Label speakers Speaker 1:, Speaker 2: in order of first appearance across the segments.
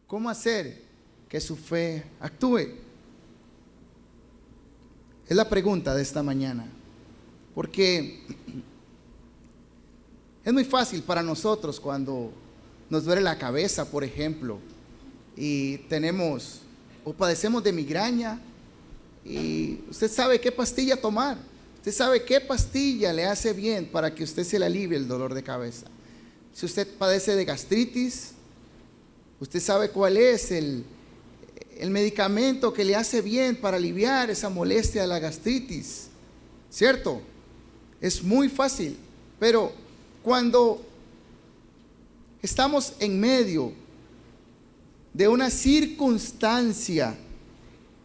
Speaker 1: ¿Cómo hacer que su fe actúe? Es la pregunta de esta mañana. Porque es muy fácil para nosotros cuando nos duele la cabeza, por ejemplo, y tenemos o padecemos de migraña, y usted sabe qué pastilla tomar. Usted sabe qué pastilla le hace bien para que usted se le alivie el dolor de cabeza. Si usted padece de gastritis, usted sabe cuál es el medicamento que le hace bien para aliviar esa molestia de la gastritis, ¿cierto? Es muy fácil, pero cuando estamos en medio de una circunstancia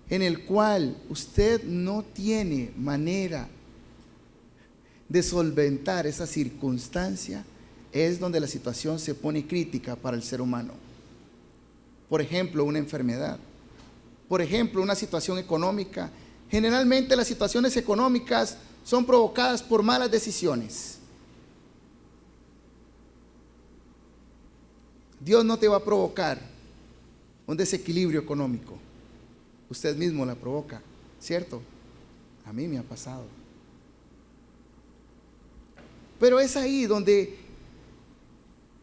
Speaker 1: en el cual usted no tiene manera de solventar esa circunstancia, es donde la situación se pone crítica para el ser humano. Por ejemplo, una enfermedad. Por ejemplo, una situación económica. Generalmente las situaciones económicas son provocadas por malas decisiones. Dios no te va a provocar un desequilibrio económico. Usted mismo la provoca, ¿cierto? A mí me ha pasado. Pero es ahí donde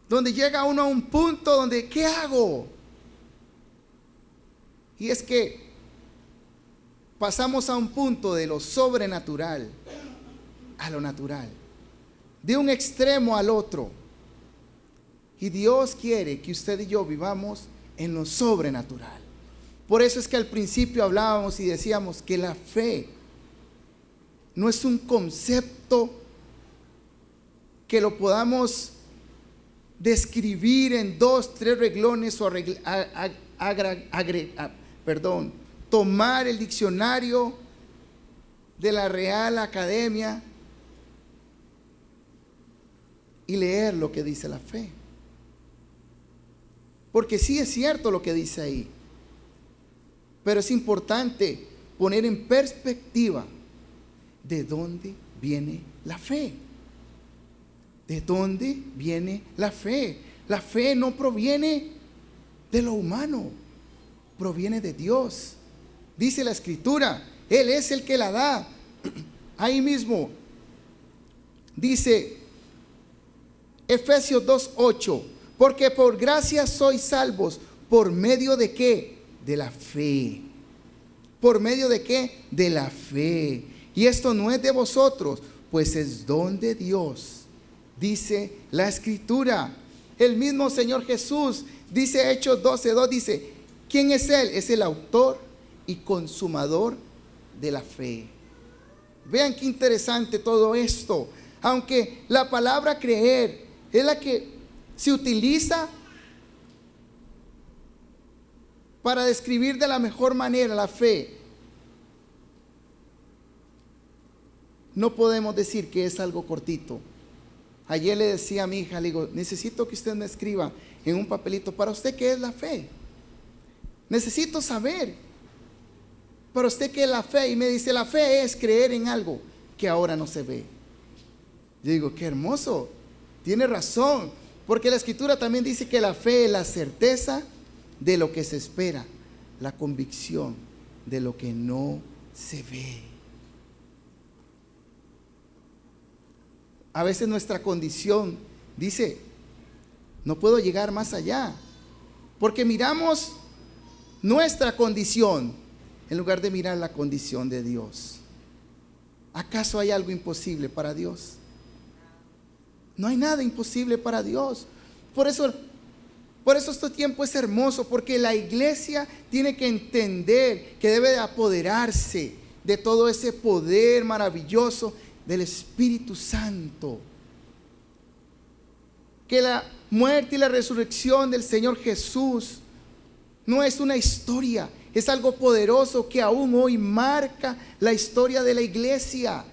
Speaker 1: llega uno a un punto donde, ¿qué hago? Y es que pasamos a un punto de lo sobrenatural a lo natural, de un extremo al otro. Y Dios quiere que usted y yo vivamos en lo sobrenatural. Por eso es que al principio hablábamos y decíamos que la fe no es un concepto que lo podamos describir en 2, 3 renglones o tomar el diccionario de la Real Academia y leer lo que dice la fe. Porque sí es cierto lo que dice ahí, pero es importante poner en perspectiva de dónde viene la fe. ¿De dónde viene la fe? La fe no proviene de lo humano, proviene de Dios. Dice la Escritura, Él es el que la da. Ahí mismo dice Efesios 2:8, porque por gracia sois salvos, ¿por medio de qué? De la fe. ¿Por medio de qué? De la fe. Y esto no es de vosotros, pues es don de Dios. Dice la Escritura. El mismo Señor Jesús dice, Hechos 12:2, dice, ¿quién es Él? Es el autor y consumador de la fe. Vean qué interesante todo esto. Aunque la palabra creer es la que se utiliza para describir de la mejor manera la fe, no podemos decir que es algo cortito. Ayer le decía a mi hija, le digo, necesito que usted me escriba en un papelito, para usted qué es la fe. Necesito saber, para usted qué es la fe. Y me dice, la fe es creer en algo que ahora no se ve. Yo digo, qué hermoso, tiene razón, porque la Escritura también dice que la fe es la certeza de lo que se espera, la convicción de lo que no se ve. A veces nuestra condición dice, no puedo llegar más allá, porque miramos nuestra condición en lugar de mirar la condición de Dios. ¿Acaso hay algo imposible para Dios? No hay nada imposible para Dios. Por eso Por eso este tiempo es hermoso, porque la iglesia tiene que entender que debe de apoderarse de todo ese poder maravilloso del Espíritu Santo. Que la muerte y la resurrección del Señor Jesús no es una historia, es algo poderoso que aún hoy marca la historia de la iglesia.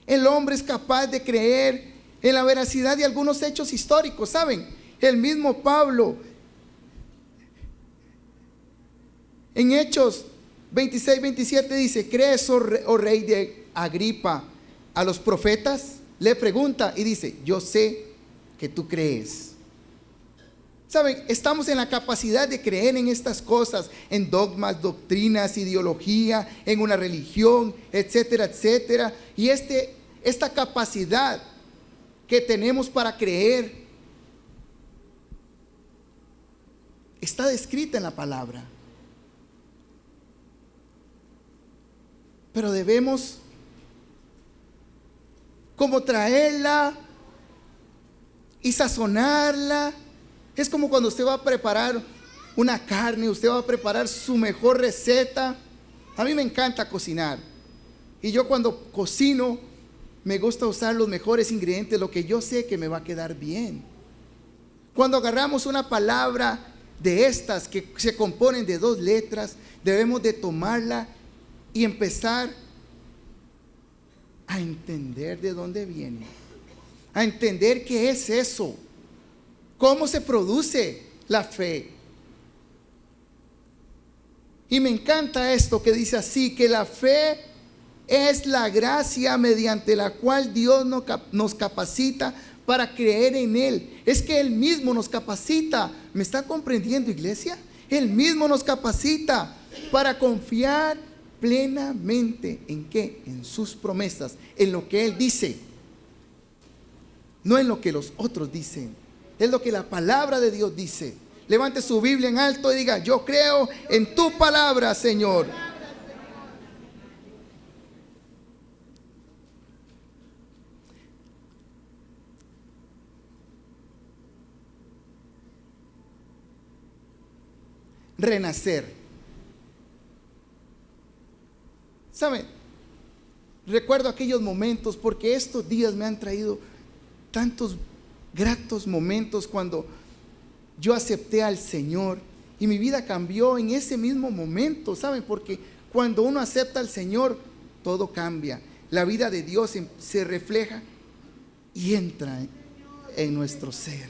Speaker 1: El hombre es capaz de creer en la veracidad de algunos hechos históricos, ¿saben? El mismo Pablo, en Hechos 26-27 dice: ¿crees, oh rey de Agripa, a los profetas? Le pregunta y dice: yo sé que tú crees. ¿Saben? Estamos en la capacidad de creer en estas cosas, en dogmas, doctrinas, ideología, en una religión, etcétera, etcétera. Y esta capacidad que tenemos para creer está descrita en la palabra. Pero debemos como traerla y sazonarla. Es como cuando usted va a preparar una carne, usted va a preparar su mejor receta. A mí me encanta cocinar. Y yo cuando cocino, me gusta usar los mejores ingredientes, lo que yo sé que me va a quedar bien. Cuando agarramos una palabra de estas que se componen de 2 letras, debemos de tomarla y empezar a entender de dónde viene, a entender qué es eso, cómo se produce la fe. Y me encanta esto que dice así, que la fe es la gracia mediante la cual Dios nos capacita para creer en Él. Es que Él mismo nos capacita. ¿Me está comprendiendo, iglesia? Él mismo nos capacita para confiar plenamente ¿en qué? En sus promesas, en lo que Él dice, no en lo que los otros dicen. Es lo que la palabra de Dios dice. Levante su Biblia en alto y diga: yo creo en tu palabra, Señor. Renacer. ¿Saben? Recuerdo aquellos momentos, porque estos días me han traído tantos gratos momentos cuando yo acepté al Señor y mi vida cambió en ese mismo momento. ¿Saben? Porque cuando uno acepta al Señor, todo cambia. La vida de Dios se refleja y entra en nuestro ser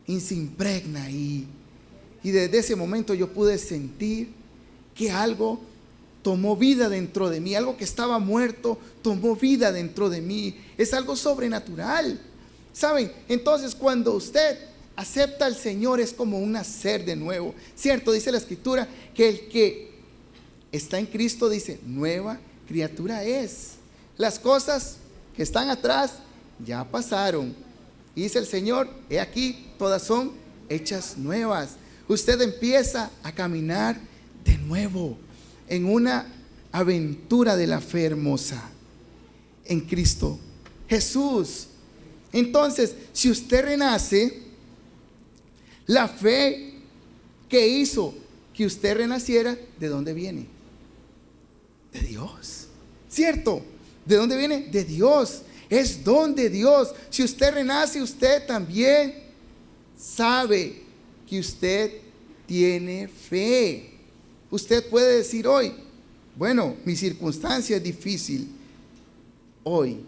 Speaker 1: y se impregna ahí. Y desde ese momento yo pude sentir que algo tomó vida dentro de mí, algo que estaba muerto tomó vida dentro de mí. Es algo sobrenatural, ¿saben? Entonces cuando usted acepta al Señor es como un nacer de nuevo, ¿cierto? Dice la Escritura que el que está en Cristo, dice, nueva criatura es. Las cosas que están atrás ya pasaron. Y dice el Señor: he aquí, todas son hechas nuevas. Usted empieza a caminar de nuevo en una aventura de la fe hermosa en Cristo Jesús. Entonces, si usted renace, la fe que hizo que usted renaciera, ¿de dónde viene? De Dios, ¿cierto? ¿De dónde viene? De Dios. Es don de Dios. Si usted renace, usted también sabe que usted tiene fe. Usted puede decir hoy: bueno, mi circunstancia es difícil hoy,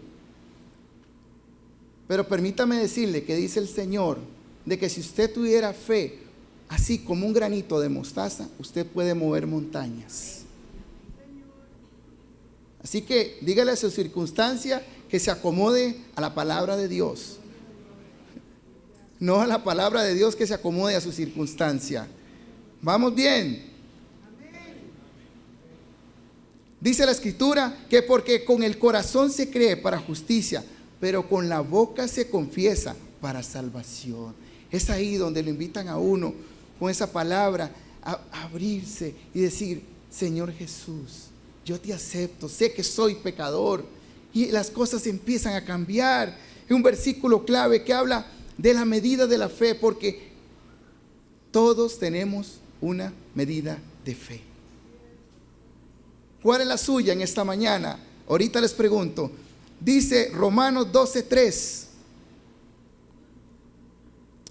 Speaker 1: pero permítame decirle que dice el Señor de que si usted tuviera fe, así como un granito de mostaza, usted puede mover montañas. Así que dígale a su circunstancia que se acomode a la palabra de Dios, no a la palabra de Dios que se acomode a su circunstancia. ¿Vamos bien? Dice la Escritura que porque con el corazón se cree para justicia, pero con la boca se confiesa para salvación. Es ahí donde lo invitan a uno con esa palabra a abrirse y decir: Señor Jesús, yo te acepto, sé que soy pecador y las cosas empiezan a cambiar. Es un versículo clave que habla de la medida de la fe, porque todos tenemos una medida de fe. ¿Cuál es la suya en esta mañana? Ahorita les pregunto. Dice Romanos 12:3.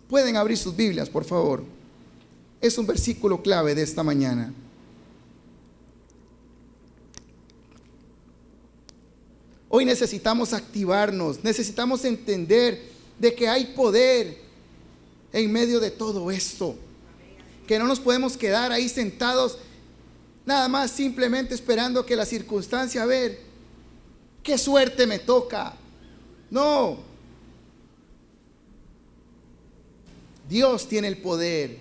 Speaker 1: Pueden abrir sus Biblias, por favor. Es un versículo clave de esta mañana. Hoy necesitamos activarnos, necesitamos entender de que hay poder en medio de todo esto. Que no nos podemos quedar ahí sentados nada más simplemente esperando que la circunstancia, a ver, qué suerte me toca. No. Dios tiene el poder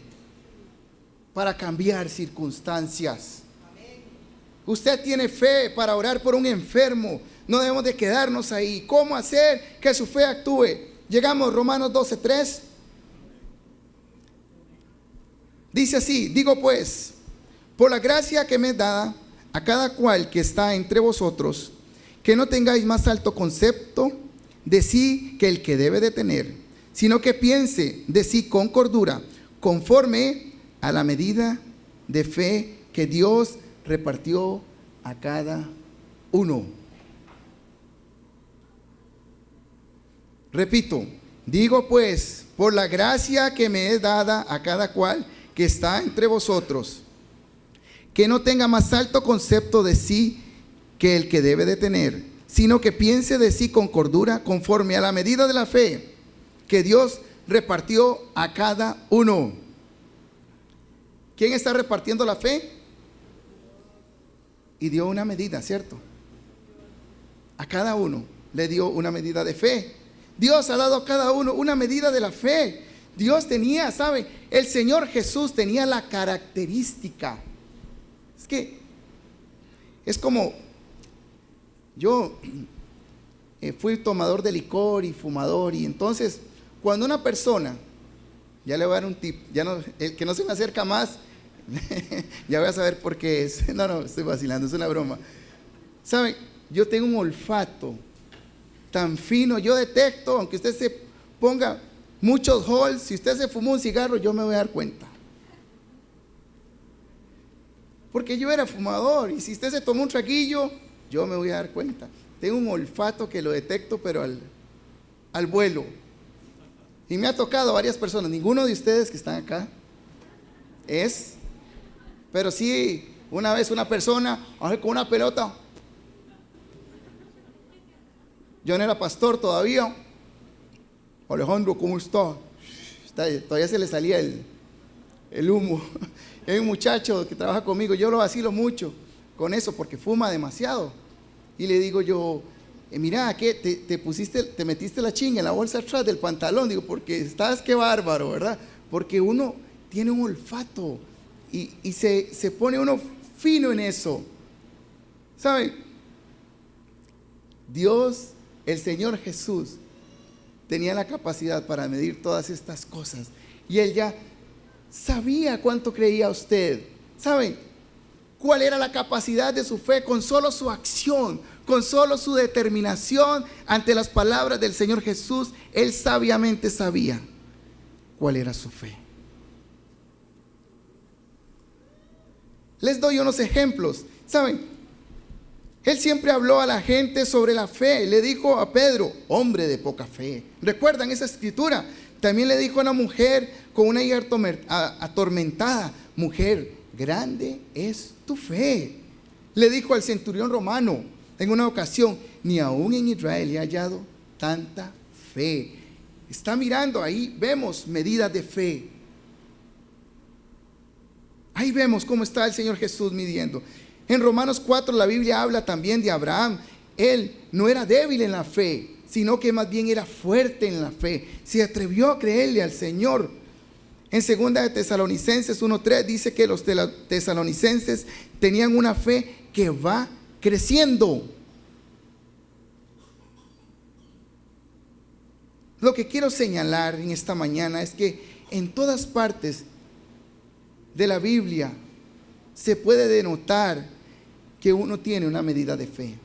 Speaker 1: para cambiar circunstancias. Usted tiene fe para orar por un enfermo. No debemos de quedarnos ahí. ¿Cómo hacer que su fe actúe? Llegamos, Romanos 12:3. Dice así: digo pues, por la gracia que me es dada a cada cual que está entre vosotros, que no tengáis más alto concepto de sí que el que debe de tener, sino que piense de sí con cordura, conforme a la medida de fe que Dios repartió a cada uno. Repito, digo pues, por la gracia que me es dada a cada cual que está entre vosotros, que no tenga más alto concepto de sí que el que debe de tener, sino que piense de sí con cordura, conforme a la medida de la fe que Dios repartió a cada uno. ¿Quién está repartiendo la fe? Y dio una medida, ¿cierto? A cada uno le dio una medida de fe. Dios ha dado a cada uno una medida de la fe. Dios tenía, ¿sabe? El Señor Jesús tenía la característica. Es que es como yo fui tomador de licor y fumador, y entonces cuando una persona, ya le voy a dar un tip, ya no, el que no se me acerca más, ya voy a saber por qué es. No, estoy vacilando, es una broma. ¿Saben? Yo tengo un olfato tan fino, yo detecto, aunque usted se ponga muchos halls, si usted se fumó un cigarro, yo me voy a dar cuenta. Porque yo era fumador, y si usted se tomó un traguillo, yo me voy a dar cuenta. Tengo un olfato que lo detecto, pero al vuelo. Y me ha tocado a varias personas, ninguno de ustedes que están acá es, pero sí, una vez una persona, con una pelota. Yo no era pastor todavía. Alejandro, ¿cómo está? Todavía se le salía el humo. Hay un muchacho que trabaja conmigo, yo lo vacilo mucho con eso porque fuma demasiado. Y le digo yo, mira, ¿qué? Te metiste la chinga en la bolsa atrás del pantalón. Digo, porque estás, qué bárbaro, ¿verdad? Porque uno tiene un olfato y se pone uno fino en eso. ¿Saben? Dios, el Señor Jesús, tenía la capacidad para medir todas estas cosas. Y Él ya sabía cuánto creía usted. ¿Saben cuál era la capacidad de su fe? Con solo su acción, con solo su determinación ante las palabras del Señor Jesús, Él sabiamente sabía cuál era su fe. Les doy unos ejemplos. ¿Saben? Él siempre habló a la gente sobre la fe. Le dijo a Pedro, hombre de poca fe. ¿Recuerdan esa escritura? También le dijo a una mujer con una hija atormentada, mujer, grande es tu fe. Le dijo al centurión romano en una ocasión, ni aún en Israel he hallado tanta fe. Está mirando, ahí vemos medidas de fe. Ahí vemos cómo está el Señor Jesús midiendo. En Romanos 4 la Biblia habla también de Abraham. Él no era débil en la fe, sino que más bien era fuerte en la fe. Se atrevió a creerle al Señor. En 2 de Tesalonicenses 1:3 dice que los tesalonicenses tenían una fe que va creciendo. Lo que quiero señalar en esta mañana es que en todas partes de la Biblia se puede denotar que uno tiene una medida de fe.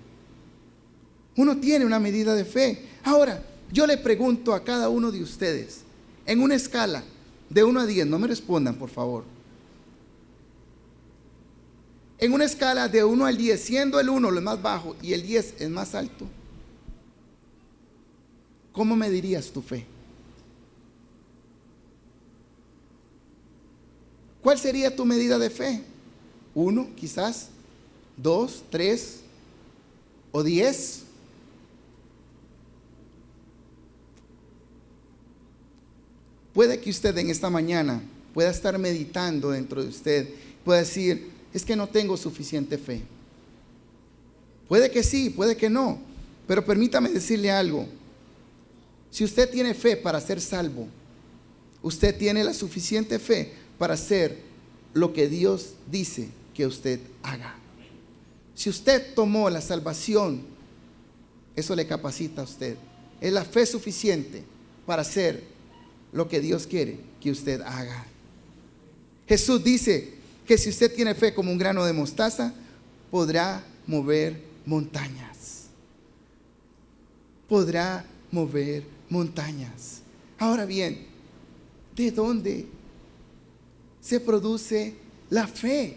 Speaker 1: Uno tiene una medida de fe. Ahora, yo le pregunto a cada uno de ustedes, en una escala de 1 a 10, no me respondan por favor. En una escala de 1 al 10, siendo el 1 lo más bajo y el 10 el más alto, ¿cómo medirías tu fe? ¿Cuál sería tu medida de fe? 1 quizás, 2, 3 o 10. Puede que usted en esta mañana pueda estar meditando dentro de usted, pueda decir, es que no tengo suficiente fe. Puede que sí, puede que no, pero permítame decirle algo. Si usted tiene fe para ser salvo, usted tiene la suficiente fe para hacer lo que Dios dice que usted haga. Si usted tomó la salvación, eso le capacita a usted. Es la fe suficiente para hacer lo que Dios quiere que usted haga. Jesús dice que si usted tiene fe como un grano de mostaza, podrá mover montañas. Podrá mover montañas. Ahora bien, ¿de dónde se produce la fe?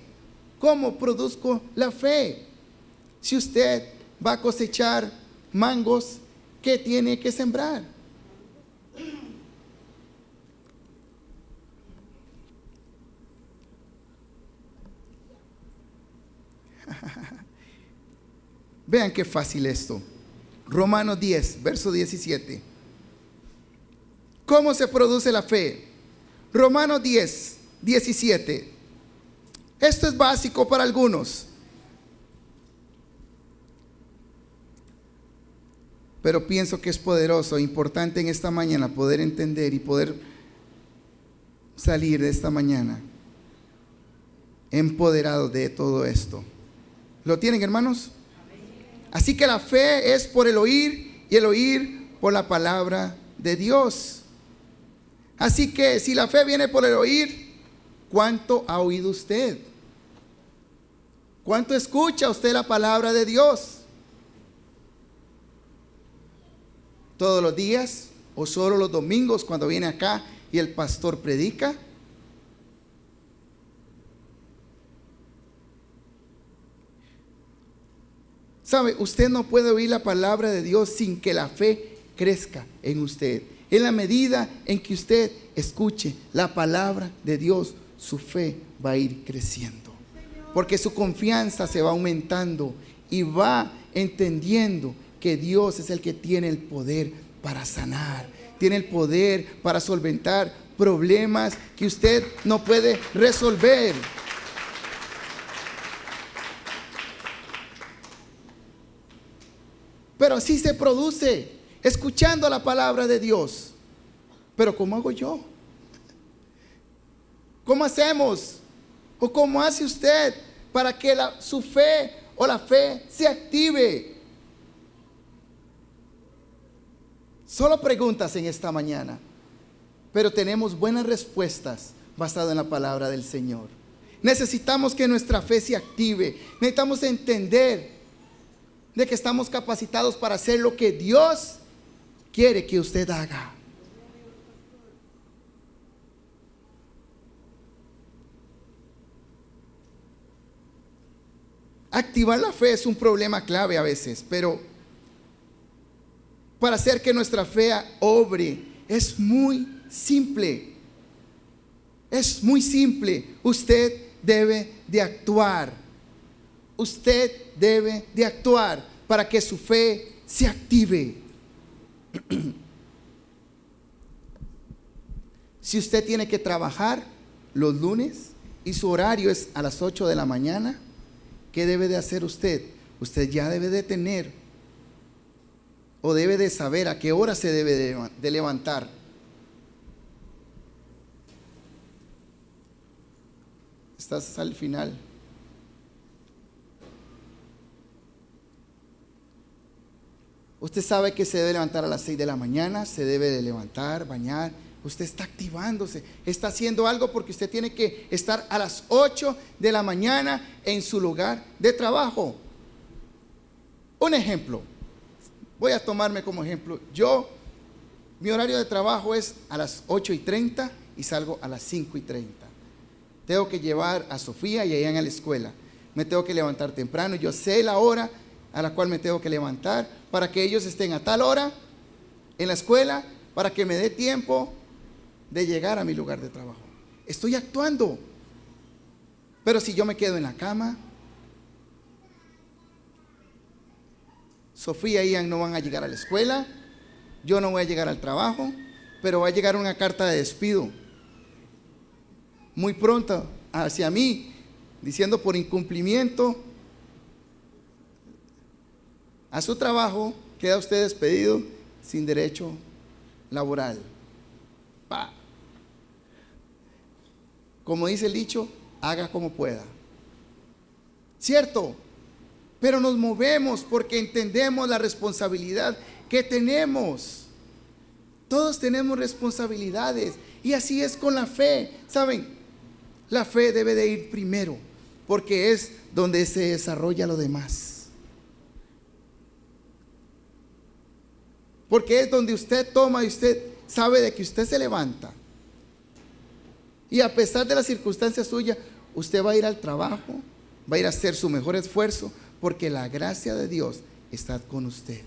Speaker 1: ¿Cómo produzco la fe? Si usted va a cosechar mangos, ¿qué tiene que sembrar? Vean qué fácil esto. Romanos 10, verso 17. ¿Cómo se produce la fe? Romanos 10, 17. Esto es básico para algunos, pero pienso que es poderoso e importante en esta mañana poder entender y poder salir de esta mañana empoderado de todo esto. ¿Lo tienen, hermanos? Así que la fe es por el oír y el oír por la palabra de Dios. Así que si la fe viene por el oír, ¿cuánto ha oído usted? ¿Cuánto escucha usted la palabra de Dios? ¿Todos los días o solo los domingos cuando viene acá y el pastor predica? ¿Sabe? Usted no puede oír la palabra de Dios sin que la fe crezca en usted. En la medida en que usted escuche la palabra de Dios, su fe va a ir creciendo. Porque su confianza se va aumentando y va entendiendo que Dios es el que tiene el poder para sanar. Tiene el poder para solventar problemas que usted no puede resolver. Pero así se produce, escuchando la palabra de Dios. Pero ¿cómo hago yo? ¿Cómo hacemos? ¿O cómo hace usted para que su fe o la fe se active? Solo preguntas en esta mañana, pero tenemos buenas respuestas basadas en la palabra del Señor. Necesitamos que nuestra fe se active. Necesitamos entender de que estamos capacitados para hacer lo que Dios quiere que usted haga. Activar la fe es un problema clave a veces, pero para hacer que nuestra fe obre es muy simple. Es muy simple. Usted debe de actuar. Usted debe de actuar para que su fe se active. Si usted tiene que trabajar los lunes y su horario es a las 8 de la mañana, ¿qué debe de hacer usted? Usted ya debe de tener o debe de saber a qué hora se debe de levantar. Estás al final. Usted sabe que se debe levantar a las 6 de la mañana, se debe de levantar, bañar. Usted está activándose, está haciendo algo porque usted tiene que estar a las 8 de la mañana en su lugar de trabajo. Un ejemplo, Voy a tomarme como ejemplo. Mi horario de trabajo es a las 8:30 y salgo a las 5:30. Tengo que llevar a Sofía y a ella a la escuela. Me tengo que levantar temprano. Yo sé la hora a la cual me tengo que levantar para que ellos estén a tal hora en la escuela, para que me dé tiempo de llegar a mi lugar de trabajo. Estoy actuando. Pero si yo me quedo en la cama, Sofía y Ian no van a llegar a la escuela, yo no voy a llegar al trabajo, pero va a llegar una carta de despido muy pronto hacia mí, diciendo: por incumplimiento a su trabajo, queda usted despedido sin derecho laboral. Pa. Como dice el dicho, haga como pueda. ¿Cierto? Pero nos movemos porque entendemos la responsabilidad que tenemos. Todos tenemos responsabilidades y así es con la fe. ¿Saben? La fe debe de ir primero porque es donde se desarrolla lo demás. Porque es donde usted toma y usted sabe de que usted se levanta. Y a pesar de las circunstancias suyas, usted va a ir al trabajo, va a ir a hacer su mejor esfuerzo, porque la gracia de Dios está con usted.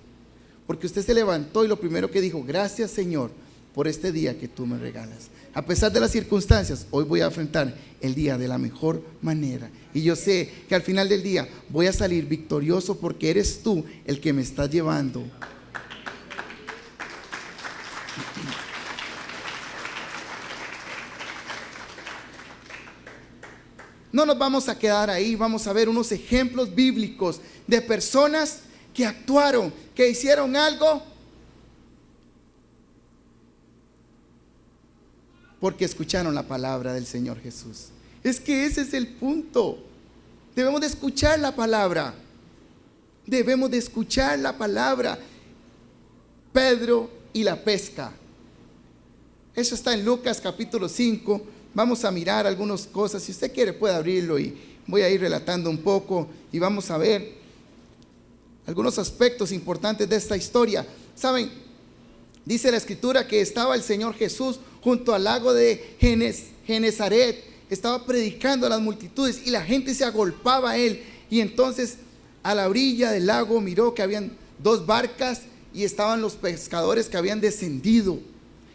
Speaker 1: Porque usted se levantó y lo primero que dijo: gracias, Señor, por este día que tú me regalas. A pesar de las circunstancias, hoy voy a enfrentar el día de la mejor manera. Y yo sé que al final del día voy a salir victorioso porque eres tú el que me está llevando. No nos vamos a quedar ahí, vamos a ver unos ejemplos bíblicos de personas que actuaron, que hicieron algo porque escucharon la palabra del Señor Jesús. Es que ese es el punto. Debemos de escuchar la palabra. Debemos de escuchar la palabra. Pedro y la pesca. Eso está en Lucas capítulo 5. Vamos a mirar algunas cosas. Si usted quiere puede abrirlo y voy a ir relatando un poco y vamos a ver algunos aspectos importantes de esta historia. ¿Saben? Dice la escritura que estaba el Señor Jesús junto al lago de Genezaret. Estaba predicando a las multitudes y la gente se agolpaba a él. Y entonces a la orilla del lago miró que habían 2 barcas y estaban los pescadores que habían descendido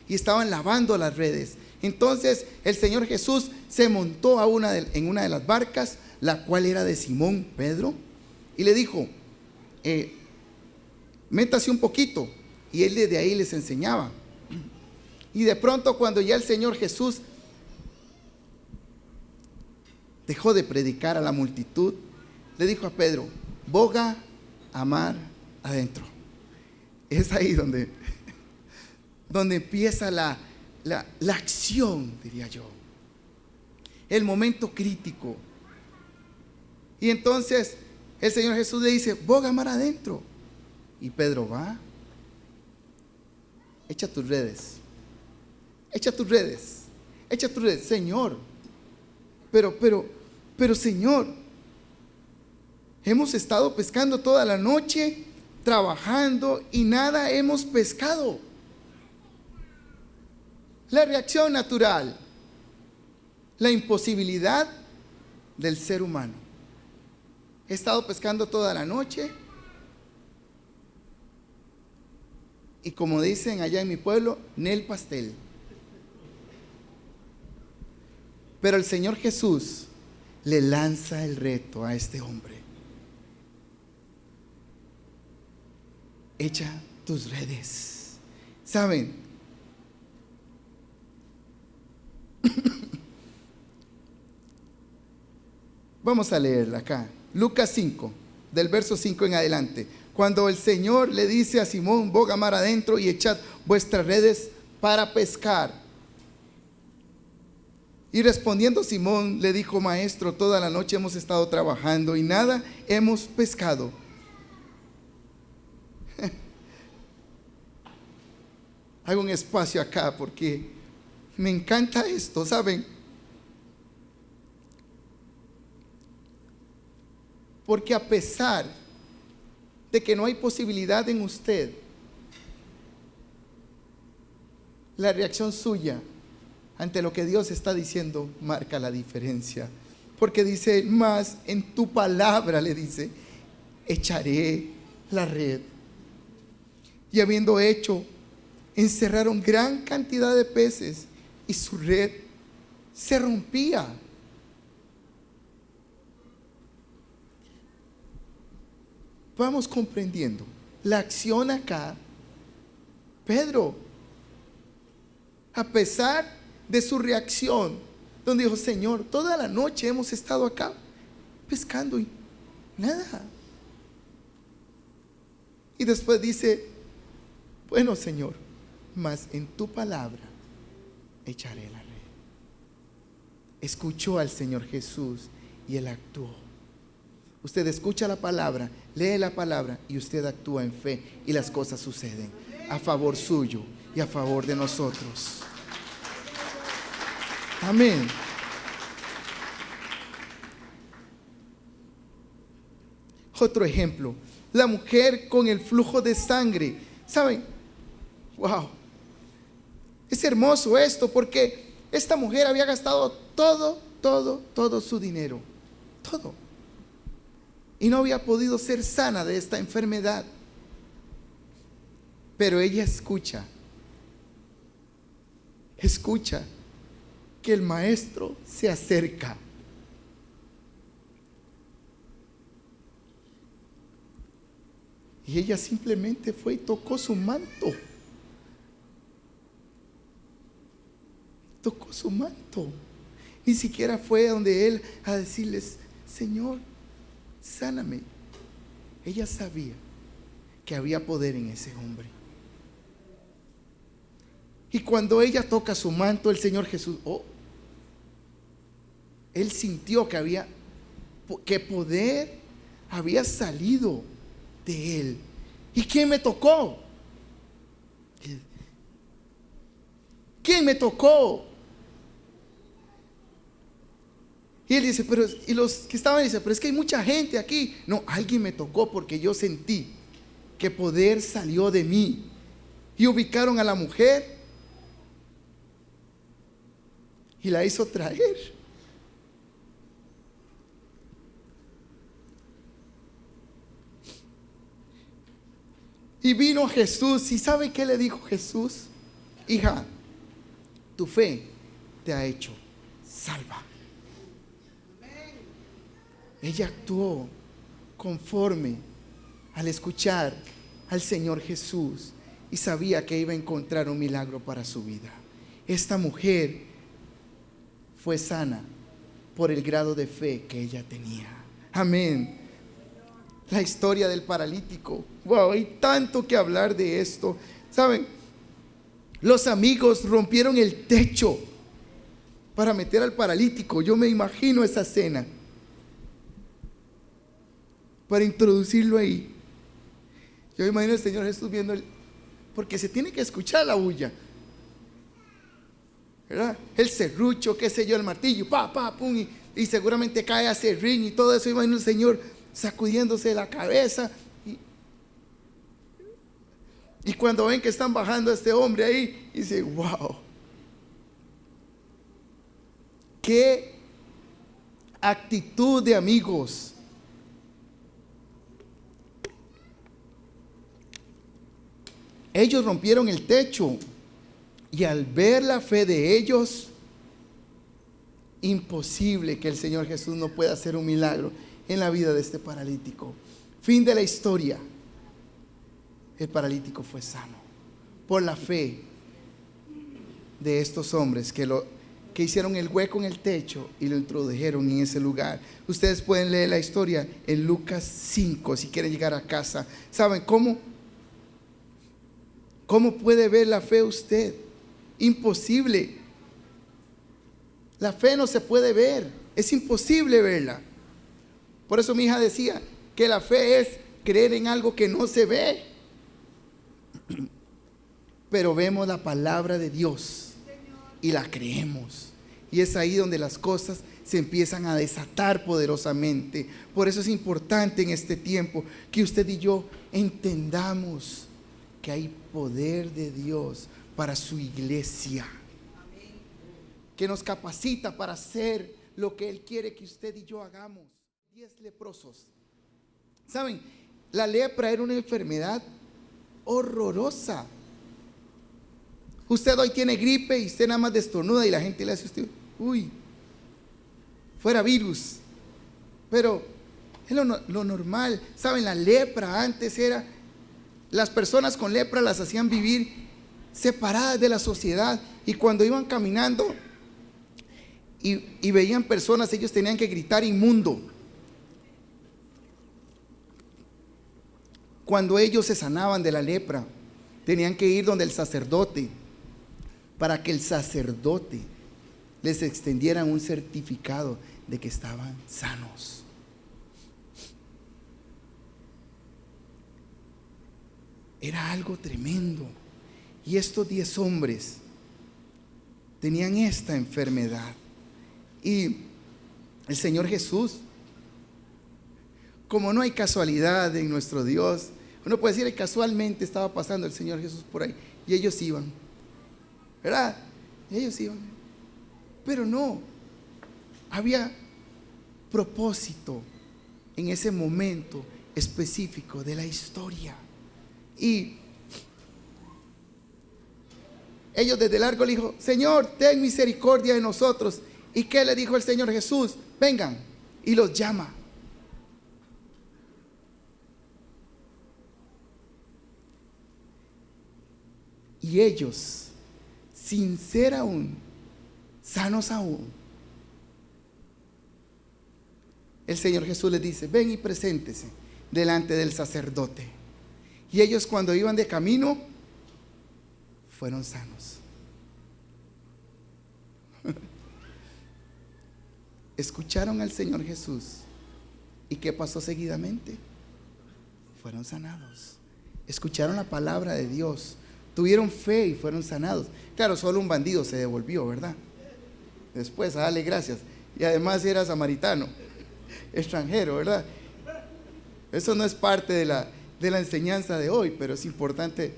Speaker 1: y estaban lavando las redes. Entonces el Señor Jesús se montó en una de las barcas, la cual era de Simón Pedro, y le dijo: métase un poquito. Y él desde ahí les enseñaba. Y de pronto, cuando ya el Señor Jesús dejó de predicar a la multitud, le dijo a Pedro: boga a mar adentro. Es ahí donde empieza la acción, diría yo, el momento crítico. Y entonces el Señor Jesús le dice: boga mar adentro. Y Pedro va, echa tus redes, Señor, pero Señor, hemos estado pescando toda la noche, trabajando y nada hemos pescado. La reacción natural, la imposibilidad del ser humano. He estado pescando toda la noche y, como dicen allá en mi pueblo, nel pastel. Pero el Señor Jesús le lanza el reto a este hombre: echa tus redes. ¿Saben? Vamos a leerla acá, Lucas 5, del verso 5 en adelante. Cuando el Señor le dice a Simón: boga mar adentro y echad vuestras redes para pescar. Y respondiendo Simón le dijo: maestro, toda la noche hemos estado trabajando y nada hemos pescado. Hago un espacio acá porque me encanta esto, ¿saben? Porque a pesar de que no hay posibilidad en usted, la reacción suya ante lo que Dios está diciendo marca la diferencia. Porque dice, más en tu palabra, le dice, echaré la red. Y habiendo hecho, encerraron gran cantidad de peces y su red se rompía. Vamos comprendiendo la acción acá. Pedro, a pesar de su reacción, donde dijo, Señor, toda la noche hemos estado acá pescando y nada. Y después dice, bueno, Señor, mas en tu palabra echaré la red. Escuchó al Señor Jesús y Él actuó. Usted escucha la palabra, lee la palabra y usted actúa en fe y las cosas suceden a favor suyo y a favor de nosotros. Amén. Otro ejemplo, la mujer con el flujo de sangre. ¿Saben? Wow. Es hermoso esto porque esta mujer había gastado todo su dinero. Todo. Y no había podido ser sana de esta enfermedad. Pero ella escucha que el maestro se acerca. Y ella simplemente fue y tocó su manto. Tocó su manto. Ni siquiera fue donde él a decirles, Señor, sáname. Ella sabía que había poder en ese hombre. Y cuando ella toca su manto, el Señor Jesús, él sintió que poder había salido de él. ¿Y quién me tocó? ¿Quién me tocó? Y él dice, y los que estaban dicen, pero es que hay mucha gente aquí. No, alguien me tocó porque yo sentí que poder salió de mí. Y ubicaron a la mujer y la hizo traer. Y vino Jesús, ¿y sabe qué le dijo Jesús? Hija, tu fe te ha hecho salva. Ella actuó conforme al escuchar al Señor Jesús y sabía que iba a encontrar un milagro para su vida. Esta mujer fue sana por el grado de fe que ella tenía. Amén. La historia del paralítico. Wow, hay tanto que hablar de esto. ¿Saben? Los amigos rompieron el techo para meter al paralítico. Yo me imagino esa escena. Para introducirlo ahí. Yo me imagino al Señor Jesús viendo porque se tiene que escuchar la bulla, ¿verdad? El serrucho, qué sé yo, el martillo, pum, y seguramente cae a serrín y todo eso. Imagino al Señor sacudiéndose la cabeza. Y cuando ven que están bajando a este hombre ahí, dice, wow, qué actitud de amigos. Ellos rompieron el techo y al ver la fe de ellos, imposible que el Señor Jesús no pueda hacer un milagro en la vida de este paralítico. Fin de la historia. El paralítico fue sano por la fe de estos hombres que hicieron el hueco en el techo y lo introdujeron en ese lugar. Ustedes pueden leer la historia en Lucas 5 si quieren llegar a casa. ¿Saben cómo? ¿Cómo puede ver la fe usted? Imposible. La fe no se puede ver. Es imposible verla. Por eso mi hija decía que la fe es creer en algo que no se ve. Pero vemos la palabra de Dios y la creemos. Y es ahí donde las cosas se empiezan a desatar poderosamente. Por eso es importante en este tiempo que usted y yo entendamos que hay poder de Dios para su iglesia, que nos capacita para hacer lo que Él quiere que usted y yo hagamos. 10 leprosos. ¿Saben? La lepra era una enfermedad horrorosa. Usted hoy tiene gripe y usted nada más destornuda y la gente le hace a usted, uy, fuera virus. Pero es lo normal. ¿Saben? La lepra antes era, las personas con lepra las hacían vivir separadas de la sociedad, y cuando iban caminando y veían personas, ellos tenían que gritar inmundo. Cuando ellos se sanaban de la lepra, tenían que ir donde el sacerdote, para que el sacerdote les extendiera un certificado de que estaban sanos. Era algo tremendo. Y estos 10 hombres tenían esta enfermedad. Y el Señor Jesús, como no hay casualidad en nuestro Dios, uno puede decir que casualmente estaba pasando el Señor Jesús por ahí y ellos iban, ¿verdad? Ellos iban. Pero no, había propósito en ese momento específico de la historia. Y ellos desde largo le dijo, Señor, ten misericordia de nosotros. ¿Y qué le dijo el Señor Jesús? Vengan. Y los llama. Y ellos, sin ser aún sanos aún, el Señor Jesús les dice, ven y preséntese delante del sacerdote. Y ellos, cuando iban de camino, fueron sanos. Escucharon al Señor Jesús. ¿Y qué pasó seguidamente? Fueron sanados. Escucharon la palabra de Dios, tuvieron fe y fueron sanados. Claro, solo un bandido se devolvió, ¿verdad? Después, a darle gracias. Y además era samaritano, extranjero, ¿verdad? Eso no es parte de la enseñanza de hoy, pero es importante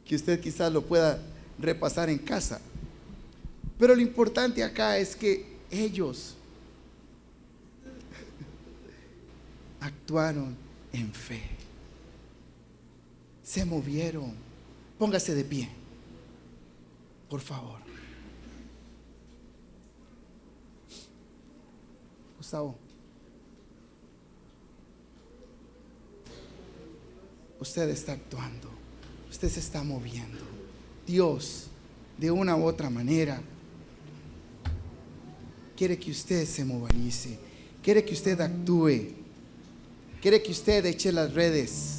Speaker 1: que usted quizás lo pueda repasar en casa. Pero lo importante acá es que ellos actuaron en fe, se movieron. Póngase de pie, por favor. Gustavo, usted está actuando, usted se está moviendo. Dios, de una u otra manera, quiere que usted se movilice, quiere que usted actúe, quiere que usted eche las redes.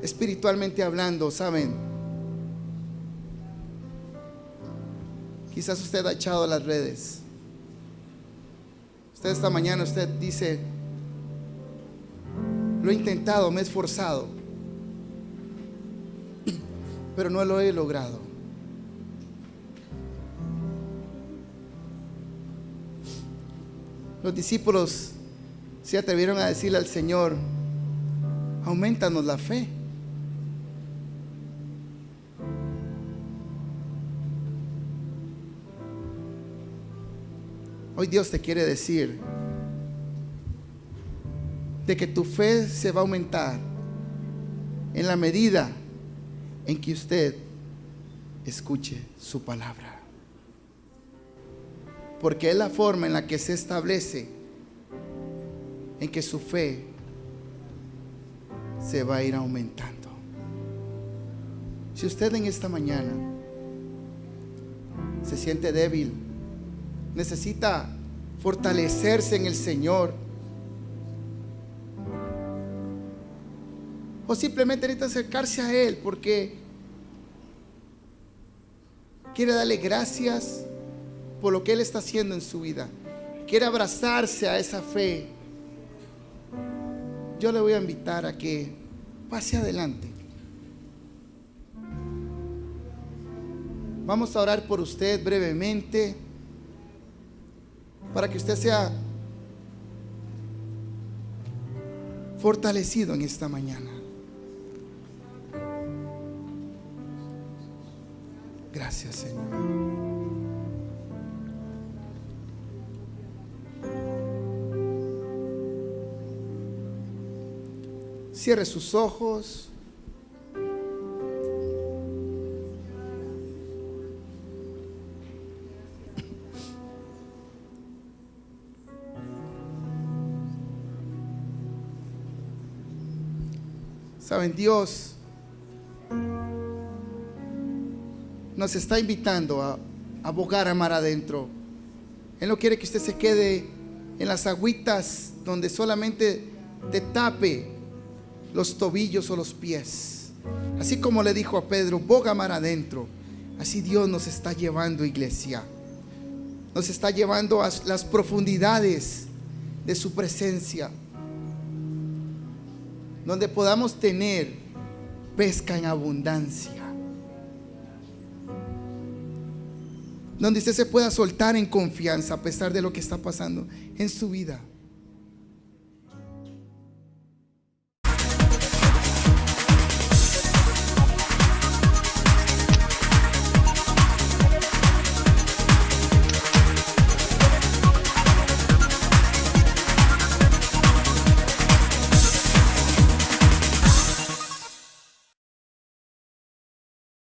Speaker 1: Espiritualmente hablando, ¿saben? Quizás usted ha echado las redes. Usted esta mañana, usted dice, lo he intentado, me he esforzado, pero no lo he logrado. Los discípulos se atrevieron a decirle al Señor, aumentanos la fe. Hoy Dios te quiere decir de que tu fe se va a aumentar en la medida en que usted escuche su palabra, porque es la forma en la que se establece en que su fe se va a ir aumentando. Si usted en esta mañana se siente débil, necesita fortalecerse en el Señor, o simplemente necesita acercarse a Él porque quiere darle gracias por lo que Él está haciendo en su vida, quiere abrazarse a esa fe, yo le voy a invitar a que pase adelante. Vamos a orar por usted brevemente para que usted sea fortalecido en esta mañana. Gracias, Señor. Cierre sus ojos. Saben, Dios nos está invitando a bogar a mar adentro. Él no quiere que usted se quede en las agüitas donde solamente te tape los tobillos o los pies. Así como le dijo a Pedro, boga mar adentro. Así Dios nos está llevando, iglesia. Nos está llevando a las profundidades de su presencia, donde podamos tener pesca en abundancia, donde usted se pueda soltar en confianza a pesar de lo que está pasando en su vida.